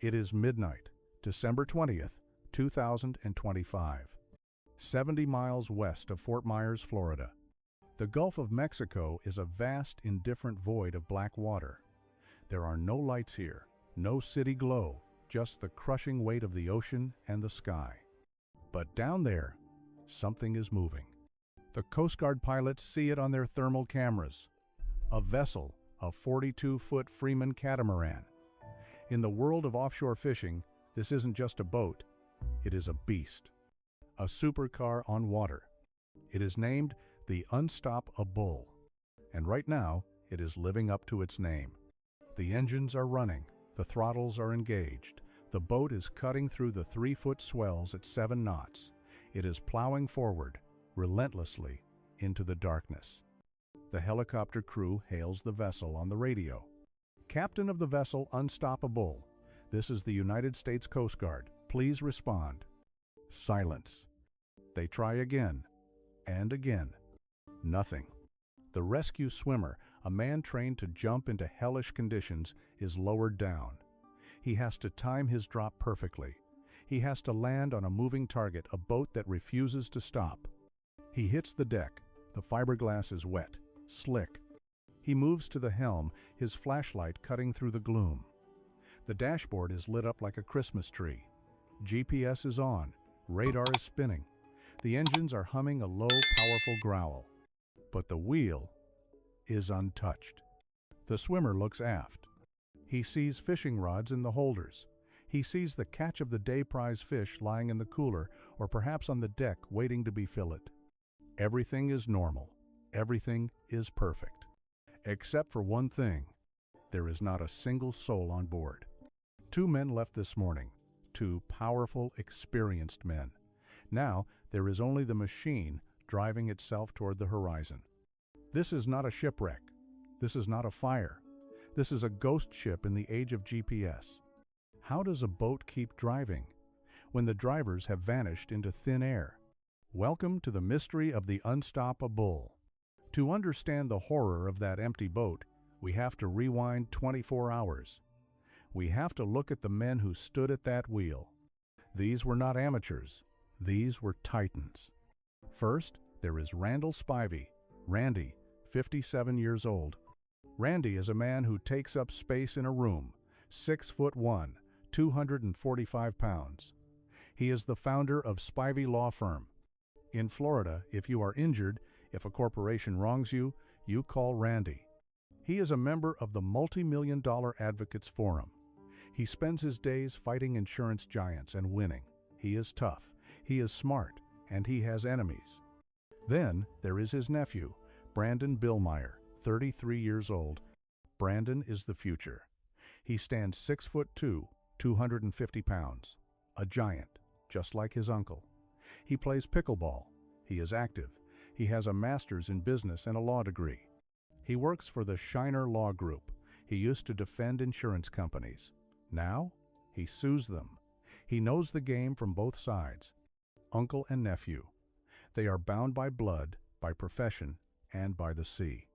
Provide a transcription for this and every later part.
It is midnight, December 20th, 2025. 70 miles west of Fort Myers, Florida. The Gulf of Mexico is a vast, indifferent void of black water. There are no lights here, no city glow, just the crushing weight of the ocean and the sky. But down there, something is moving. The Coast Guard pilots see it on their thermal cameras. A vessel, a 42-foot Freeman catamaran. In the world of offshore fishing, this isn't just a boat, it is a beast. A supercar on water. It is named the Unstopp-A-Bull, and right now it is living up to its name. The engines are running, the throttles are engaged, the boat is cutting through the 3-foot swells at 7 knots. It is plowing forward, relentlessly, into the darkness. The helicopter crew hails the vessel on the radio. Captain of the vessel Unstopp-A-Bull, this is the United States Coast Guard. Please respond. Silence. They try again, and again. Nothing. The rescue swimmer, a man trained to jump into hellish conditions, is lowered down. He has to time his drop perfectly. He has to land on a moving target, a boat that refuses to stop. He hits the deck. The fiberglass is wet, slick. He moves to the helm, his flashlight cutting through the gloom. The dashboard is lit up like a Christmas tree. GPS is on. Radar is spinning. The engines are humming a low, powerful growl. But the wheel is untouched. The swimmer looks aft. He sees fishing rods in the holders. He sees the catch of the day prize fish lying in the cooler or perhaps on the deck waiting to be filleted. Everything is normal. Everything is perfect. Except for one thing. There is not a single soul on board. 2 men left this morning. 2 powerful, experienced men. Now, there is only the machine driving itself toward the horizon. This is not a shipwreck. This is not a fire. This is a ghost ship in the age of GPS. How does a boat keep driving when the drivers have vanished into thin air? Welcome to the mystery of the Unstopp-A-Bull. To understand the horror of that empty boat, we have to rewind 24 hours. We have to look at the men who stood at that wheel. These were not amateurs. These were titans. First, there is Randall Spivey, Randy, 57 years old. Randy is a man who takes up space in a room, 6'1", 245 pounds. He is the founder of Spivey Law Firm. In Florida, if you are injured, if a corporation wrongs you, you call Randy. He is a member of the multi-million-dollar Advocates Forum. He spends his days fighting insurance giants and winning. He is tough, he is smart, and he has enemies. Then there is his nephew, Brandon Billmeyer, 33 years old. Brandon is the future. He stands 6'2", 250 pounds. A giant, just like his uncle. He plays pickleball. He is active. He has a master's in business and a law degree. He works for the Shiner Law Group. He used to defend insurance companies. Now, he sues them. He knows the game from both sides. Uncle and nephew. They are bound by blood, by profession, and by the sea.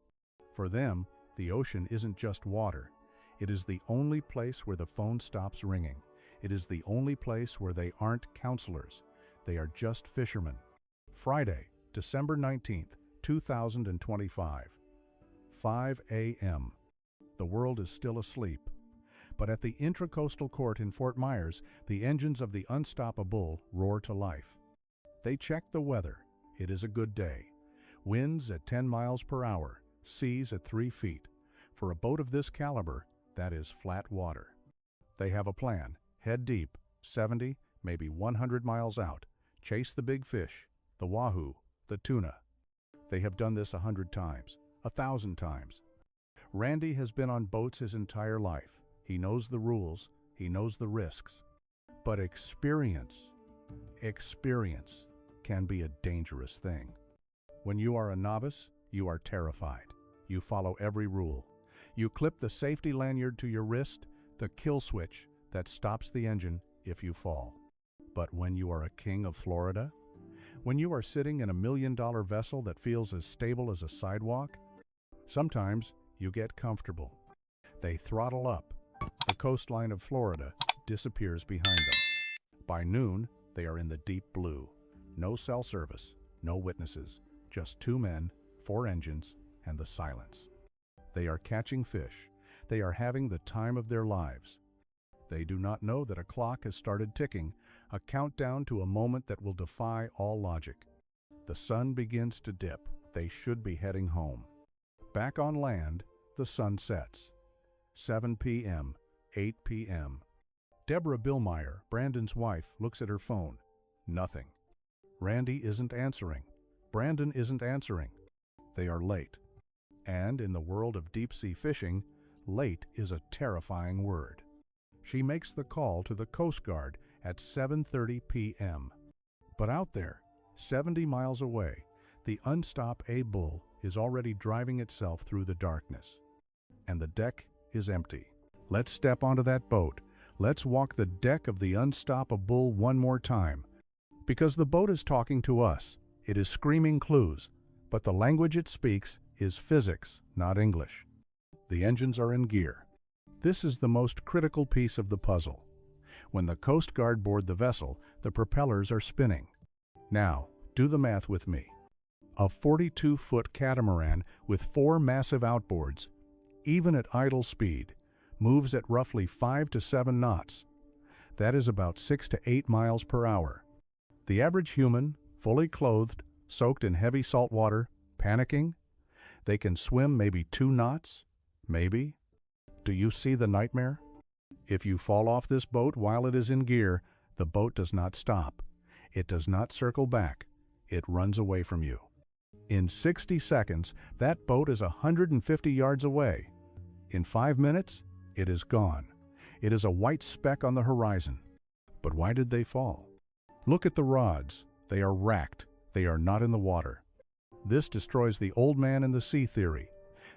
For them, the ocean isn't just water. It is the only place where the phone stops ringing. It is the only place where they aren't counselors. They are just fishermen. Friday, December 19th, 2025. 5 a.m. The world is still asleep. But at the Intracoastal Court in Fort Myers, the engines of the Unstopp-A-Bull roar to life. They check the weather. It is a good day. Winds at 10 miles per hour, seas at 3 feet. For a boat of this caliber, that is flat water. They have a plan. Head deep, 70, maybe 100 miles out. Chase the big fish, the wahoo, the tuna. They have done this 100 times, 1,000 times. Randy has been on boats his entire life. He knows the rules, he knows the risks. But experience can be a dangerous thing. When you are a novice, you are terrified. You follow every rule. You clip the safety lanyard to your wrist, the kill switch that stops the engine if you fall. But when you are a king of Florida, when you are sitting in a $1 million vessel that feels as stable as a sidewalk, sometimes you get comfortable. They throttle up. The coastline of Florida, disappears behind them. By noon, they are in the deep blue. No cell service, no witnesses, just 2 men, 4 engines, and the silence. They are catching fish. They are having the time of their lives. They do not know that a clock has started ticking, a countdown to a moment that will defy all logic. The sun begins to dip. They should be heading home. Back on land, the sun sets. 7 p.m., 8 p.m. Deborah Billmeyer, Brandon's wife, looks at her phone. Nothing. Randy isn't answering. Brandon isn't answering. They are late. And in the world of deep-sea fishing, late is a terrifying word. She makes the call to the Coast Guard at 7:30 p.m. But out there, 70 miles away, the Unstopp-A-Bull is already driving itself through the darkness. And the deck is empty. Let's step onto that boat. Let's walk the deck of the Unstopp-A-Bull one more time. Because the boat is talking to us. It is screaming clues. But the language it speaks is physics, not English. The engines are in gear. This is the most critical piece of the puzzle. When the Coast Guard board the vessel, the propellers are spinning. Now, do the math with me. A 42-foot catamaran with 4 massive outboards, even at idle speed, moves at roughly 5 to 7 knots. That is about 6 to 8 miles per hour. The average human, fully clothed, soaked in heavy salt water, panicking, they can swim maybe 2 knots, maybe. Do you see the nightmare? If you fall off this boat while it is in gear, the boat does not stop. It does not circle back. It runs away from you. In 60 seconds, that boat is 150 yards away. In 5 minutes, it is gone. It is a white speck on the horizon. But why did they fall? Look at the rods. They are racked. They are not in the water. This destroys the old man in the sea theory.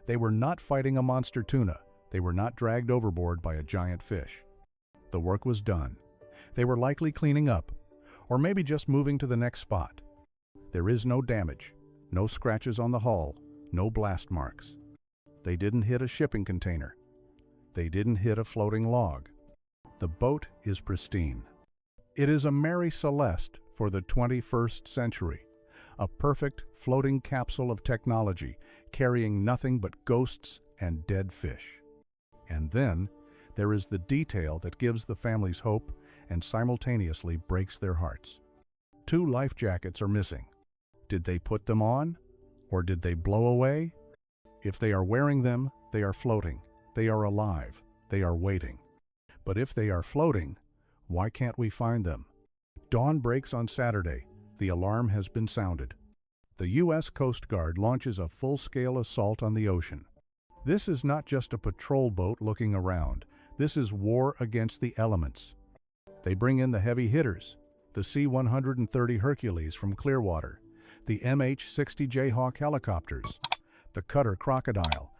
They were not fighting a monster tuna. They were not dragged overboard by a giant fish. The work was done. They were likely cleaning up, or maybe just moving to the next spot. There is no damage, no scratches on the hull, no blast marks. They didn't hit a shipping container. They didn't hit a floating log. The boat is pristine. It is a Mary Celeste for the 21st century, a perfect floating capsule of technology carrying nothing but ghosts and dead fish. And then there is the detail that gives the families hope and simultaneously breaks their hearts. 2 life jackets are missing. Did they put them on, or did they blow away? If they are wearing them, they are floating. They are alive. They are waiting. But if they are floating, why can't we find them? Dawn breaks on Saturday. The alarm has been sounded. The U.S. Coast Guard launches a full-scale assault on the ocean. This is not just a patrol boat looking around. This is war against the elements. They bring in the heavy hitters, the C-130 Hercules from Clearwater, the MH-60 Jayhawk helicopters, the cutter Crocodile.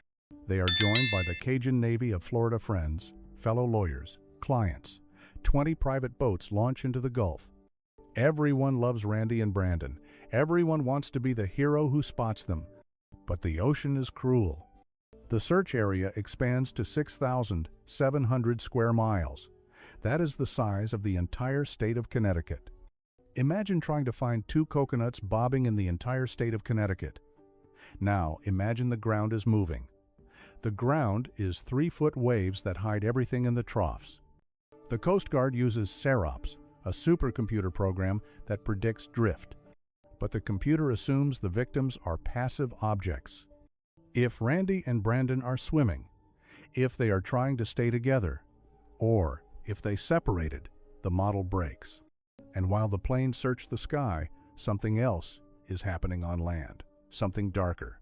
They are joined by the Cajun Navy of Florida friends, fellow lawyers, clients. 20 private boats launch into the Gulf. Everyone loves Randy and Brandon. Everyone wants to be the hero who spots them. But the ocean is cruel. The search area expands to 6,700 square miles. That is the size of the entire state of Connecticut. Imagine trying to find 2 coconuts bobbing in the entire state of Connecticut. Now, imagine the ground is moving. The ground is 3-foot waves that hide everything in the troughs. The Coast Guard uses SEROPS, a supercomputer program that predicts drift. But the computer assumes the victims are passive objects. If Randy and Brandon are swimming, if they are trying to stay together, or if they separated, the model breaks. And while the planes search the sky, something else is happening on land, something darker.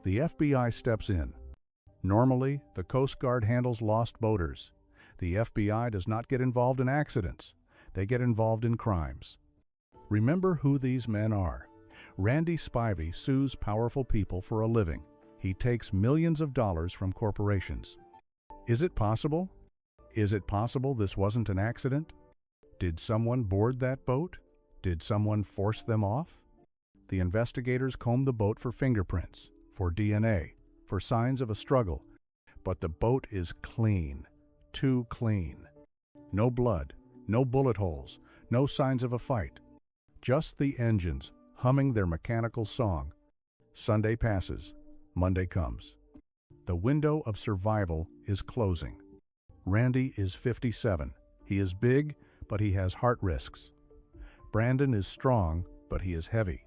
The FBI steps in. Normally, the Coast Guard handles lost boaters. The FBI does not get involved in accidents. They get involved in crimes. Remember who these men are. Randall Spivey sues powerful people for a living. He takes millions of dollars from corporations. Is it possible? Is it possible this wasn't an accident? Did someone board that boat? Did someone force them off? The investigators comb the boat for fingerprints, for DNA, for signs of a struggle. But the boat is clean. Too clean. No blood, no bullet holes, no signs of a fight. Just the engines humming their mechanical song. Sunday passes, Monday comes. The window of survival is closing. Randy is 57. He is big, but he has heart risks. Brandon is strong, but he is heavy.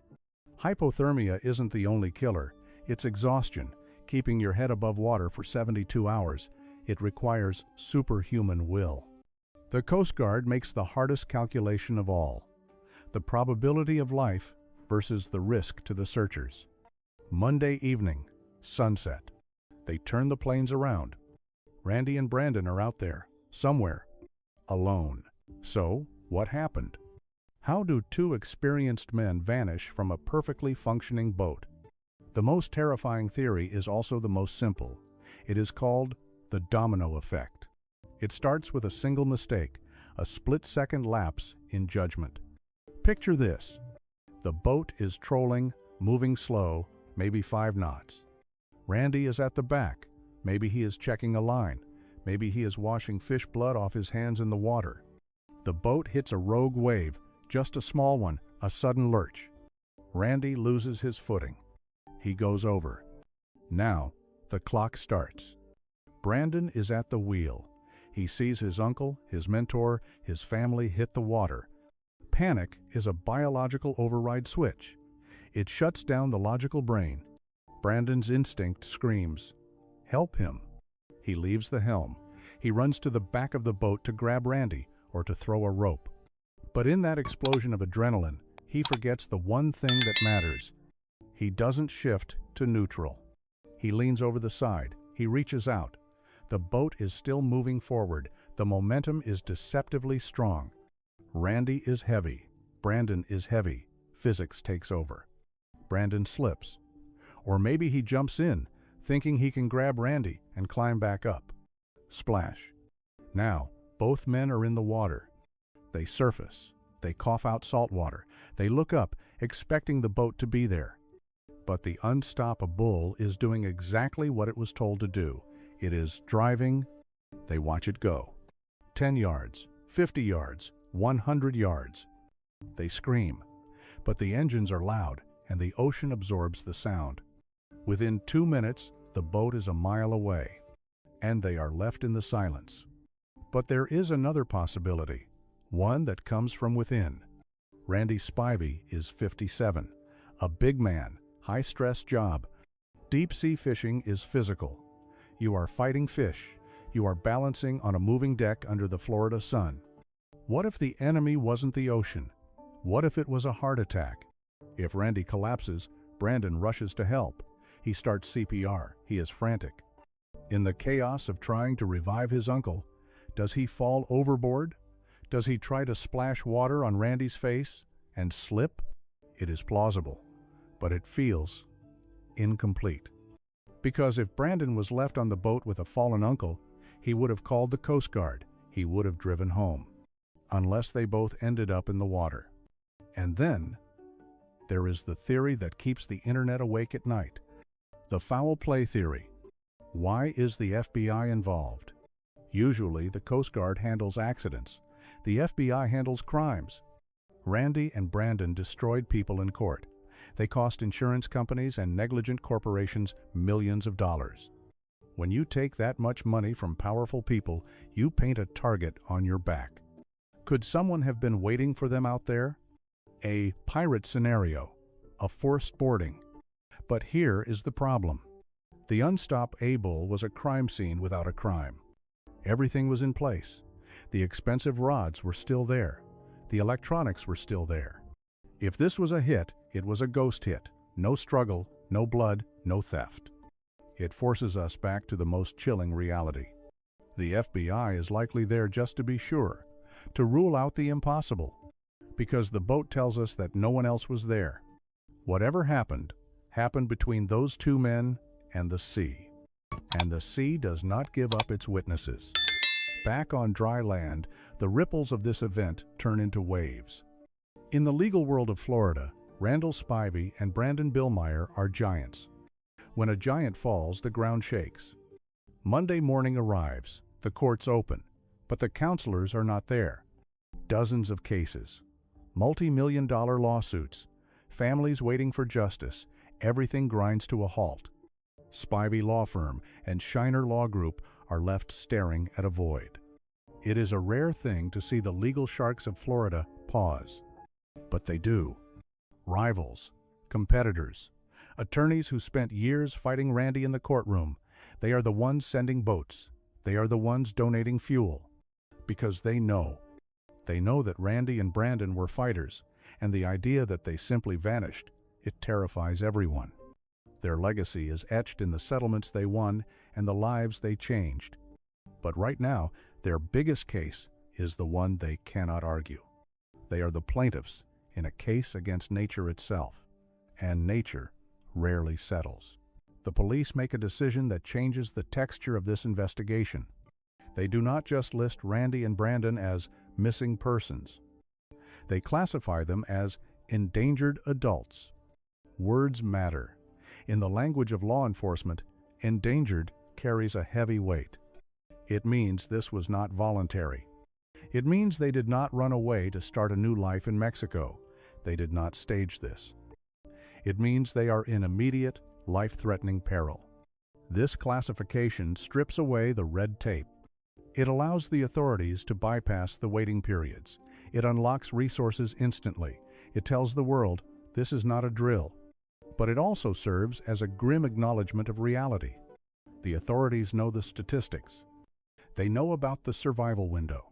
Hypothermia isn't the only killer. It's exhaustion, keeping your head above water for 72 hours. It requires superhuman will. The Coast Guard makes the hardest calculation of all: the probability of life versus the risk to the searchers. Monday evening, sunset. They turn the planes around. Randy and Brandon are out there, somewhere, alone. So, what happened? How do two experienced men vanish from a perfectly functioning boat? The most terrifying theory is also the most simple. It is called the Domino Effect. It starts with a single mistake, a split-second lapse in judgment. Picture this. The boat is trolling, moving slow, maybe 5 knots. Randy is at the back. Maybe he is checking a line. Maybe he is washing fish blood off his hands in the water. The boat hits a rogue wave, just a small one, a sudden lurch. Randy loses his footing. He goes over. Now, the clock starts. Brandon is at the wheel. He sees his uncle, his mentor, his family hit the water. Panic is a biological override switch. It shuts down the logical brain. Brandon's instinct screams, "Help him." He leaves the helm. He runs to the back of the boat to grab Randy or to throw a rope. But in that explosion of adrenaline, he forgets the one thing that matters. He doesn't shift to neutral. He leans over the side. He reaches out. The boat is still moving forward. The momentum is deceptively strong. Randy is heavy. Brandon is heavy. Physics takes over. Brandon slips. Or maybe he jumps in, thinking he can grab Randy and climb back up. Splash. Now, both men are in the water. They surface. They cough out salt water. They look up, expecting the boat to be there. But the Unstopp-A-Bull is doing exactly what it was told to do. It is driving. They watch it go. 10 yards, 50 yards, 100 yards. They scream. But the engines are loud, and the ocean absorbs the sound. Within 2 minutes, the boat is a mile away, and they are left in the silence. But there is another possibility, one that comes from within. Randy Spivey is 57, a big man, high-stress job. Deep-sea fishing is physical. You are fighting fish. You are balancing on a moving deck under the Florida sun. What if the enemy wasn't the ocean? What if it was a heart attack? If Randy collapses, Brandon rushes to help. He starts CPR. He is frantic. In the chaos of trying to revive his uncle, does he fall overboard? Does he try to splash water on Randy's face and slip? It is plausible, but it feels incomplete. Because if Brandon was left on the boat with a fallen uncle, he would have called the Coast Guard. He would have driven home. Unless they both ended up in the water. And then, there is the theory that keeps the internet awake at night. The foul play theory. Why is the FBI involved? Usually, the Coast Guard handles accidents. The FBI handles crimes. Randy and Brandon destroyed people in court. They cost insurance companies and negligent corporations millions of dollars. When you take that much money from powerful people, you paint a target on your back. Could someone have been waiting for them out there? A pirate scenario, a forced boarding. But here is the problem. The Unstopp-A-Bull was a crime scene without a crime. Everything was in place. The expensive rods were still there. The electronics were still there. If this was a hit, it was a ghost hit. No struggle, no blood, no theft. It forces us back to the most chilling reality. The FBI is likely there just to be sure, to rule out the impossible, because the boat tells us that no one else was there. Whatever happened, happened between those two men and the sea. And the sea does not give up its witnesses. Back on dry land, the ripples of this event turn into waves. In the legal world of Florida, Randall Spivey and Brandon Billmeyer are giants. When a giant falls, the ground shakes. Monday morning arrives. The courts open. But the counselors are not there. Dozens of cases, multi-million-dollar lawsuits, families waiting for justice, everything grinds to a halt. Spivey Law Firm and Shiner Law Group are left staring at a void. It is a rare thing to see the legal sharks of Florida pause. But they do. Rivals, competitors, attorneys who spent years fighting Randy in the courtroom, they are the ones sending boats. They are the ones donating fuel. Because they know. They know that Randy and Brandon were fighters, and the idea that they simply vanished, it terrifies everyone. Their legacy is etched in the settlements they won and the lives they changed. But right now, their biggest case is the one they cannot argue. They are the plaintiffs in a case against nature itself, and nature rarely settles. The police make a decision that changes the texture of this investigation. They do not just list Randy and Brandon as missing persons. They classify them as endangered adults. Words matter. In the language of law enforcement, endangered carries a heavy weight. It means this was not voluntary. It means they did not run away to start a new life in Mexico. They did not stage this. It means they are in immediate, life-threatening peril. This classification strips away the red tape. It allows the authorities to bypass the waiting periods. It unlocks resources instantly. It tells the world, this is not a drill. But it also serves as a grim acknowledgement of reality. The authorities know the statistics. They know about the survival window.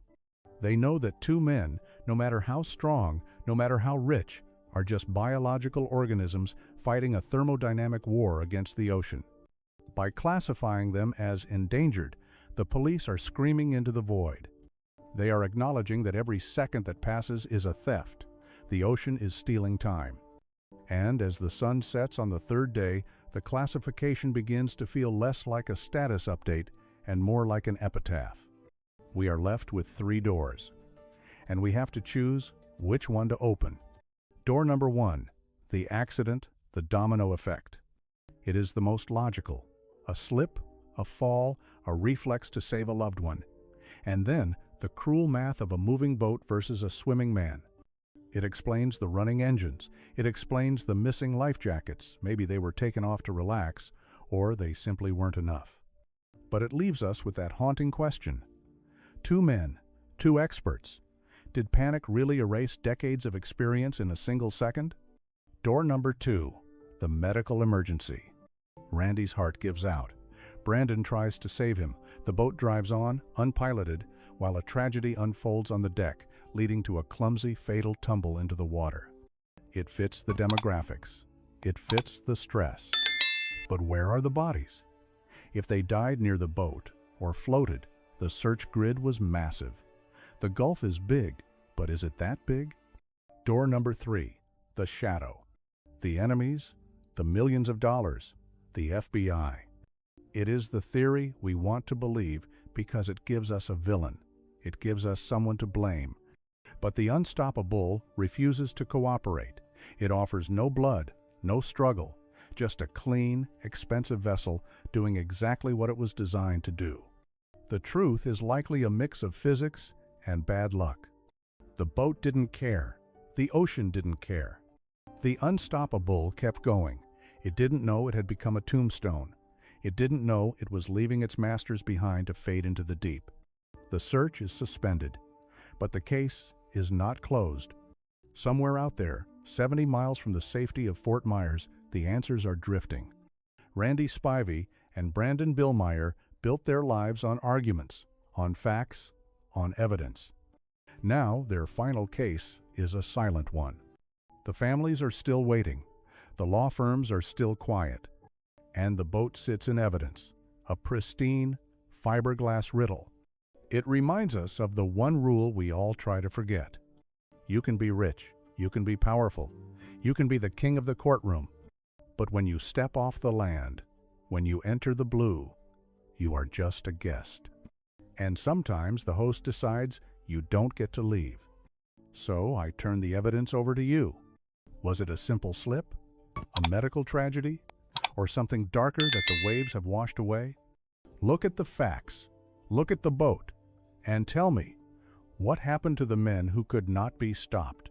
They know that two men, no matter how strong, no matter how rich, are just biological organisms fighting a thermodynamic war against the ocean. By classifying them as endangered, the police are screaming into the void. They are acknowledging that every second that passes is a theft. The ocean is stealing time. And as the sun sets on the third day, the classification begins to feel less like a status update and more like an epitaph. We are left with 3 doors, and we have to choose which one to open. Door number 1, the accident, the domino effect. It is the most logical. A slip, a fall, a reflex to save a loved one. And then the cruel math of a moving boat versus a swimming man. It explains the running engines. It explains the missing life jackets. Maybe they were taken off to relax, or they simply weren't enough. But it leaves us with that haunting question. 2 men, 2 experts. Did panic really erase decades of experience in a single second? Door number 2, the medical emergency. Randy's heart gives out. Brandon tries to save him. The boat drives on, unpiloted, while a tragedy unfolds on the deck, leading to a clumsy, fatal tumble into the water. It fits the demographics. It fits the stress. But where are the bodies? If they died near the boat or floated, the search grid was massive. The gulf is big, but is it that big? Door number 3, the shadow. The enemies, the millions of dollars, the FBI. It is the theory we want to believe because it gives us a villain. It gives us someone to blame. But the Unstopp-A-Bull refuses to cooperate. It offers no blood, no struggle, just a clean, expensive vessel doing exactly what it was designed to do. The truth is likely a mix of physics and bad luck. The boat didn't care. The ocean didn't care. The Unstopp-A-Bull kept going. It didn't know it had become a tombstone. It didn't know it was leaving its masters behind to fade into the deep. The search is suspended, but the case is not closed. Somewhere out there, 70 miles from the safety of Fort Myers, the answers are drifting. Randy Spivey and Brandon Billmeyer built their lives on arguments, on facts, on evidence. Now their final case is a silent one. The families are still waiting. The law firms are still quiet. And the boat sits in evidence, a pristine, fiberglass riddle. It reminds us of the one rule we all try to forget. You can be rich, you can be powerful, you can be the king of the courtroom, but when you step off the land, when you enter the blue, you are just a guest. And sometimes the host decides you don't get to leave. So I turn the evidence over to you. Was it a simple slip? A medical tragedy? Or something darker that the waves have washed away? Look at the facts. Look at the boat. And tell me, what happened to the men who could not be stopped?